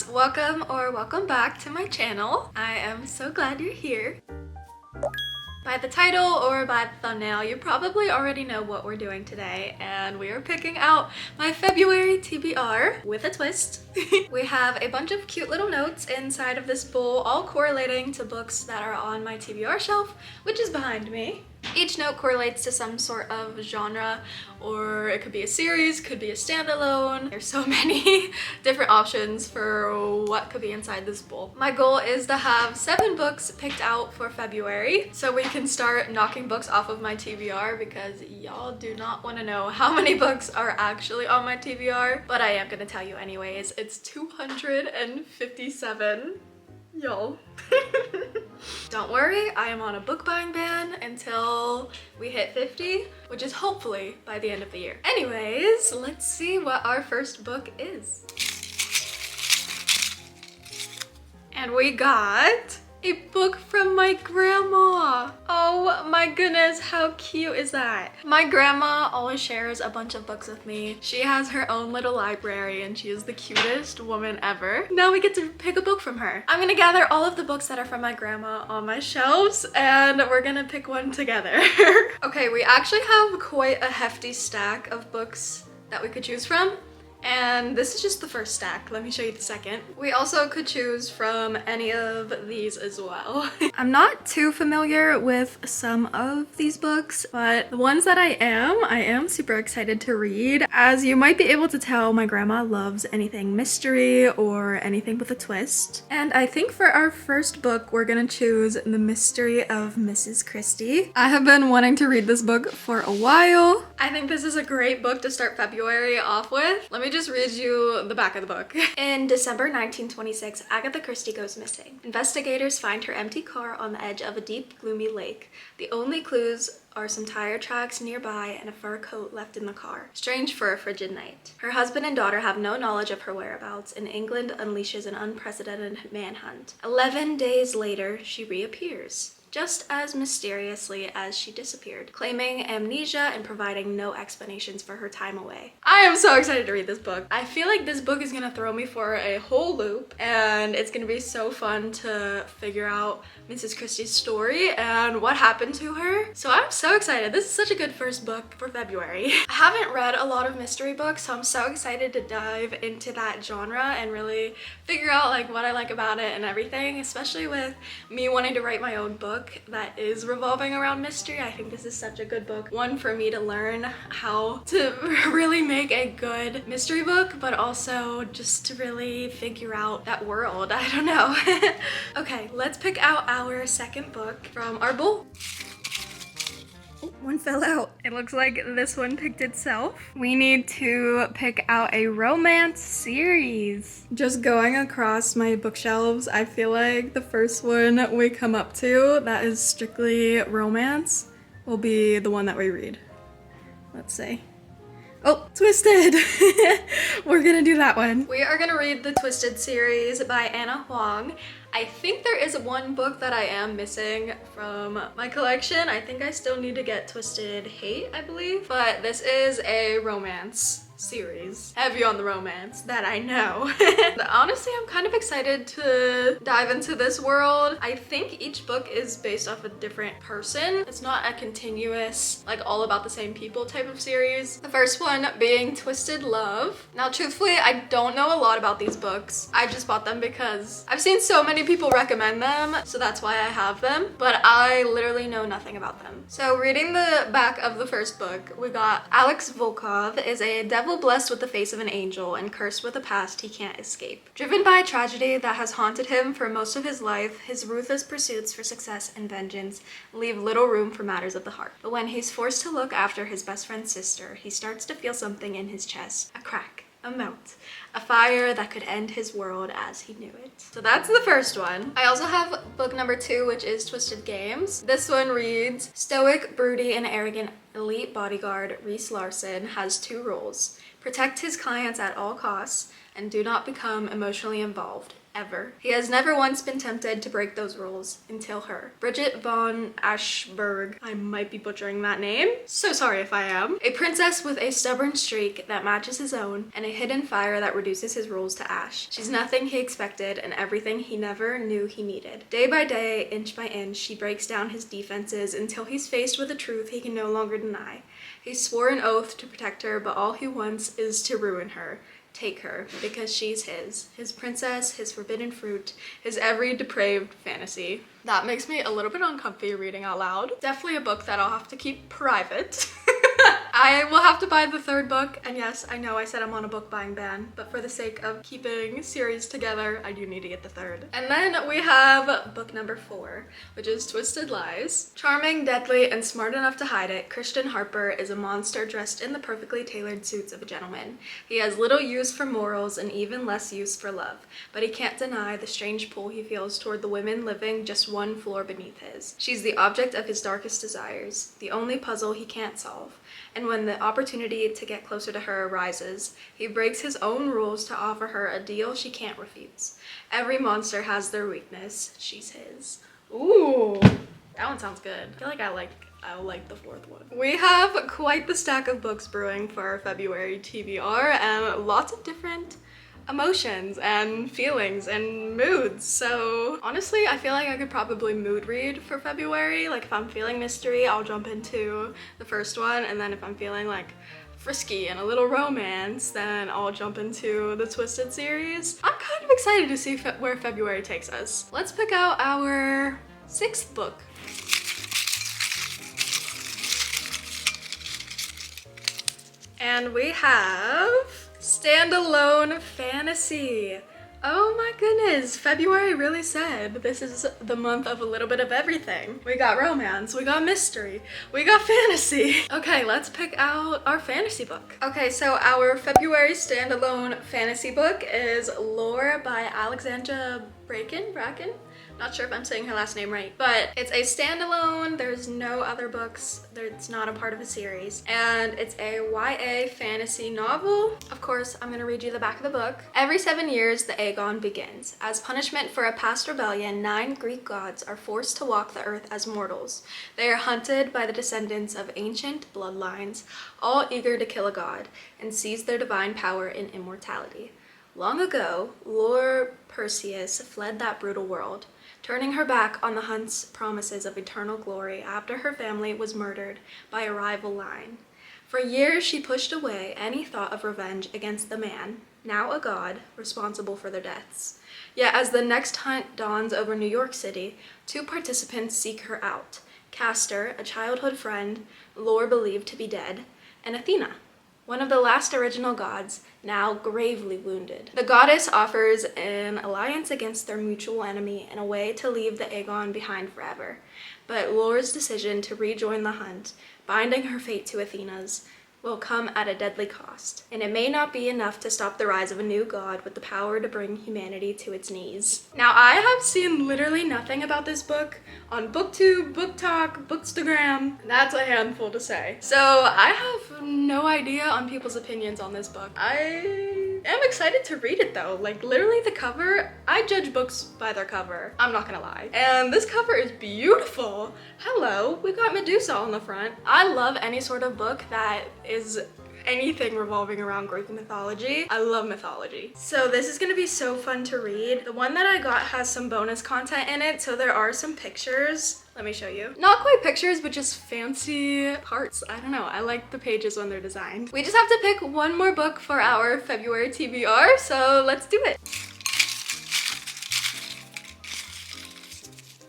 guys, welcome back to my channel. I am so glad you're here. By the title or by the thumbnail, you probably already know what we're doing today, and we are picking out my February TBR with a twist. We have a bunch of cute little notes inside of this bowl, all correlating to books that are on my TBR shelf, which is behind me. Each note correlates to some sort of genre, or it could be a series, could be a standalone. There's so many different options for what could be inside this bowl. My goal is to have 7 books picked out for February so we can start knocking books off of my TBR, because y'all do not want to know how many books are actually on my TBR, but I am gonna tell you anyways. It's 257. Y'all. Don't worry, I am on a book buying ban until we hit 50, which is hopefully by the end of the year. Anyways, let's see what our first book is. And we got a book from my grandma. Oh my goodness, how cute is that? My grandma always shares a bunch of books with me. She has her own little library and she is the cutest woman ever. Now we get to pick a book from her. I'm gonna gather all of the books that are from my grandma on my shelves and we're gonna pick one together. Okay, we actually have quite a hefty stack of books that we could choose from. And this is just the first stack. Let me show you the second. We also could choose from any of these as well. I'm not too familiar with some of these books, but the ones that I am super excited to read. As you might be able to tell, my grandma loves anything mystery or anything with a twist. And I think for our first book, we're gonna choose The Mystery of Mrs. Christie. I have been wanting to read this book for a while. I think this is a great book to start February off with. Let me just read you the back of the book. In December 1926, Agatha Christie goes missing. Investigators find her empty car on the edge of a deep, gloomy lake. The only clues are some tire tracks nearby and a fur coat left in the car. Strange for a frigid night. Her husband and daughter have no knowledge of her whereabouts, and England unleashes an unprecedented manhunt. 11 days later, she reappears, just as mysteriously as she disappeared, claiming amnesia and providing no explanations for her time away. I am so excited to read this book. I feel like this book is gonna throw me for a whole loop, and it's gonna be so fun to figure out Mrs. Christie's story and what happened to her. So I'm so excited. This is such a good first book for February. I haven't read a lot of mystery books, so I'm so excited to dive into that genre and really figure out like what I like about it and everything, especially with me wanting to write my own book that is revolving around mystery. I think this is such a good book. One, for me to learn how to really make a good mystery book, but also just to really figure out that world. I don't know. Okay, let's pick out our second book from our bowl. Oh, one fell out. It looks like this one picked itself. We need to pick out a romance series. Just going across my bookshelves, I feel like the first one we come up to that is strictly romance will be the one that we read. Let's see. Oh, Twisted! We're gonna do that one. We are gonna read the Twisted series by Anna Huang. I think there is one book that I am missing from my collection. I think I still need to get Twisted Hate, I believe. But this is a romance series. Heavy on the romance, that I know. Honestly, I'm kind of excited to dive into this world. I think each book is based off a different person. It's not a continuous, like all about the same people type of series. The first one being Twisted Love. Now, truthfully, I don't know a lot about these books. I just bought them because I've seen so many people recommend them, so that's why I have them, but I literally know nothing about them. So reading the back of the first book, we got Alex Volkov is a devil blessed with the face of an angel and cursed with a past he can't escape. Driven by a tragedy that has haunted him for most of his life, his ruthless pursuits for success and vengeance leave little room for matters of the heart. But when he's forced to look after his best friend's sister, he starts to feel something in his chest, a crack, a melt, a fire that could end his world as he knew it. So that's the first one. I also have book number 2, which is Twisted Games. This one reads, stoic, broody, and arrogant elite bodyguard Reese Larson has 2 roles: protect his clients at all costs and do not become emotionally involved. ever. He has never once been tempted to break those rules until her. Bridget von Ashburg, I might be butchering that name, so sorry if I am. A princess with a stubborn streak that matches his own and a hidden fire that reduces his rules to ash. She's nothing he expected and everything he never knew he needed. Day by day, inch by inch, she breaks down his defenses until he's faced with a truth he can no longer deny. He swore an oath to protect her, but all he wants is to ruin her. Take her, because she's his princess, his forbidden fruit, his every depraved fantasy. That makes me a little bit uncomfy reading out loud. Definitely a book that I'll have to keep private. I will have to buy the third book, and yes, I know I said I'm on a book buying ban, but for the sake of keeping series together, I do need to get the third. And then we have book number 4, which is Twisted Lies. Charming, deadly, and smart enough to hide it, Christian Harper is a monster dressed in the perfectly tailored suits of a gentleman. He has little use for morals and even less use for love, but he can't deny the strange pull he feels toward the women living just one floor beneath his. She's the object of his darkest desires, the only puzzle he can't solve. And when the opportunity to get closer to her arises, he breaks his own rules to offer her a deal she can't refuse. Every monster has their weakness. She's his. Ooh, that one sounds good. I feel like I'll like the 4th one. We have quite the stack of books brewing for our February TBR and lots of different emotions and feelings and moods. So honestly, I feel like I could probably mood read for February. Like if I'm feeling mystery, I'll jump into the first one, and then if I'm feeling like frisky and a little romance, then I'll jump into the Twisted series. I'm kind of excited to see where February takes us. Let's pick out our 6th book. And we have Standalone Fantasy. Oh my goodness, February really said this is the month of a little bit of everything. We got romance, we got mystery, we got fantasy. Okay, let's pick out our fantasy book. Okay, so our February standalone fantasy book is Lore by Alexandra Bracken? Not sure if I'm saying her last name right, but it's a standalone. There's no other books. It's not a part of a series. And it's a YA fantasy novel. Of course, I'm gonna read you the back of the book. Every 7 years, the Aegon begins. As punishment for a past rebellion, 9 Greek gods are forced to walk the earth as mortals. They are hunted by the descendants of ancient bloodlines, all eager to kill a god and seize their divine power in immortality. Long ago, Lord Perseus fled that brutal world, turning her back on the hunt's promises of eternal glory after her family was murdered by a rival line. For years, she pushed away any thought of revenge against the man, now a god, responsible for their deaths. Yet as the next hunt dawns over New York City, 2 participants seek her out. Castor, a childhood friend, Lore believed to be dead, and Athena, one of the last original gods, now gravely wounded. The goddess offers an alliance against their mutual enemy and a way to leave the Aegon behind forever. But Lore's decision to rejoin the hunt, binding her fate to Athena's, will come at a deadly cost, and it may not be enough to stop the rise of a new god with the power to bring humanity to its knees. Now, I have seen literally nothing about this book on BookTube, BookTok, Bookstagram. That's a handful to say. So I have no idea on people's opinions on this book. I am excited to read it though. Like literally the cover, I judge books by their cover. I'm not gonna lie. And this cover is beautiful. Hello, we got Medusa on the front. I love any sort of book that is anything revolving around Greek mythology. I love mythology. So this is gonna be so fun to read. The one that I got has some bonus content in it, so there are some pictures. Let me show you. Not quite pictures, but just fancy parts. I don't know, I like the pages when they're designed. We just have to pick one more book for our February TBR, so let's do it.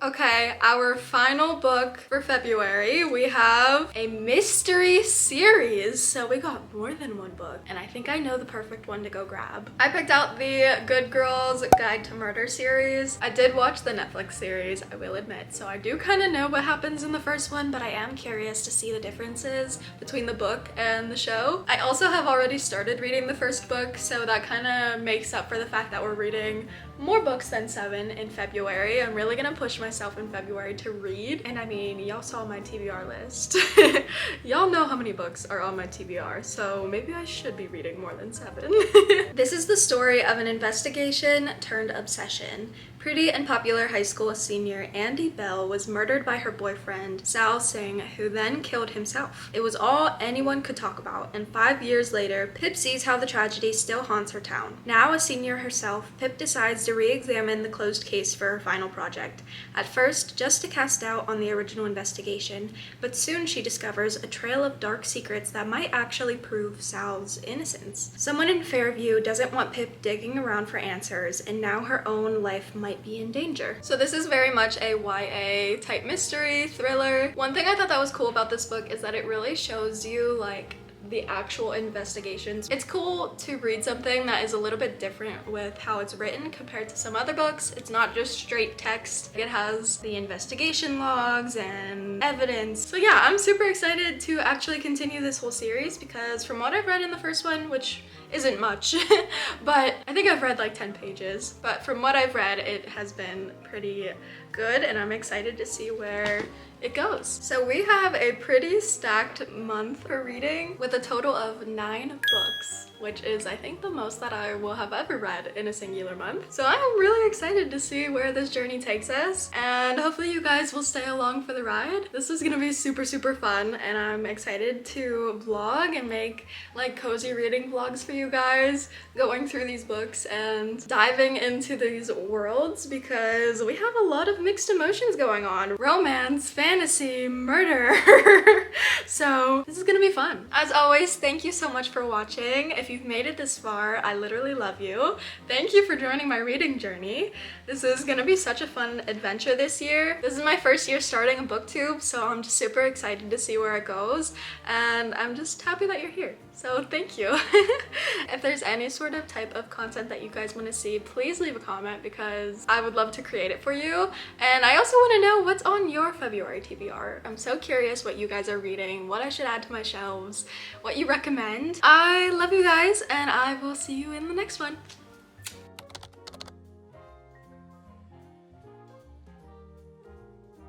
Okay, our final book for February, we have a mystery series. So we got more than one book, and I think I know the perfect one to go grab. I picked out the Good Girls Guide to Murder series. I did watch the Netflix series, I will admit, so I do kind of know what happens in the first one, but I am curious to see the differences between the book and the show. I also have already started reading the first book, so that kind of makes up for the fact that we're reading more books than 7 in February. I'm really gonna push myself in February to read. And I mean, y'all saw my TBR list. Y'all know how many books are on my TBR, so maybe I should be reading more than 7. This is the story of an investigation turned obsession. Pretty and popular high school senior Andy Bell was murdered by her boyfriend, Sal Singh, who then killed himself. It was all anyone could talk about, and 5 years later, Pip sees how the tragedy still haunts her town. Now a senior herself, Pip decides to re-examine the closed case for her final project. At first, just to cast doubt on the original investigation, but soon she discovers a trail of dark secrets that might actually prove Sal's innocence. Someone in Fairview doesn't want Pip digging around for answers, and now her own life might be in danger. So this is very much a YA type mystery thriller. One thing I thought that was cool about this book is that it really shows you like the actual investigations. It's cool to read something that is a little bit different with how it's written compared to some other books. It's not just straight text. It has the investigation logs and evidence. So yeah, I'm super excited to actually continue this whole series because from what I've read in the first one, which isn't much, but I think I've read like 10 pages, but from what I've read, it has been pretty good and I'm excited to see where it goes. So we have a pretty stacked month for reading with a total of 9 books, which is I think the most that I will have ever read in a singular month. So I'm really excited to see where this journey takes us and hopefully you guys will stay along for the ride. This is gonna be super fun and I'm excited to vlog and make like cozy reading vlogs for you guys, going through these books and diving into these worlds because we have a lot of mixed emotions going on. Romance, fantasy, murder. So this is gonna be fun. As always, thank you so much for watching. If you've made it this far, I literally love you. Thank you for joining my reading journey. This is gonna be such a fun adventure this year. This is my first year starting a booktube, so I'm just super excited to see where it goes and I'm just happy that you're here. So thank you. If there's any sort of type of content that you guys want to see, please leave a comment because I would love to create it for you. And I also want to know what's on your February TBR. I'm so curious what you guys are reading, what I should add to my shelves, what you recommend. I love you guys and I will see you in the next one.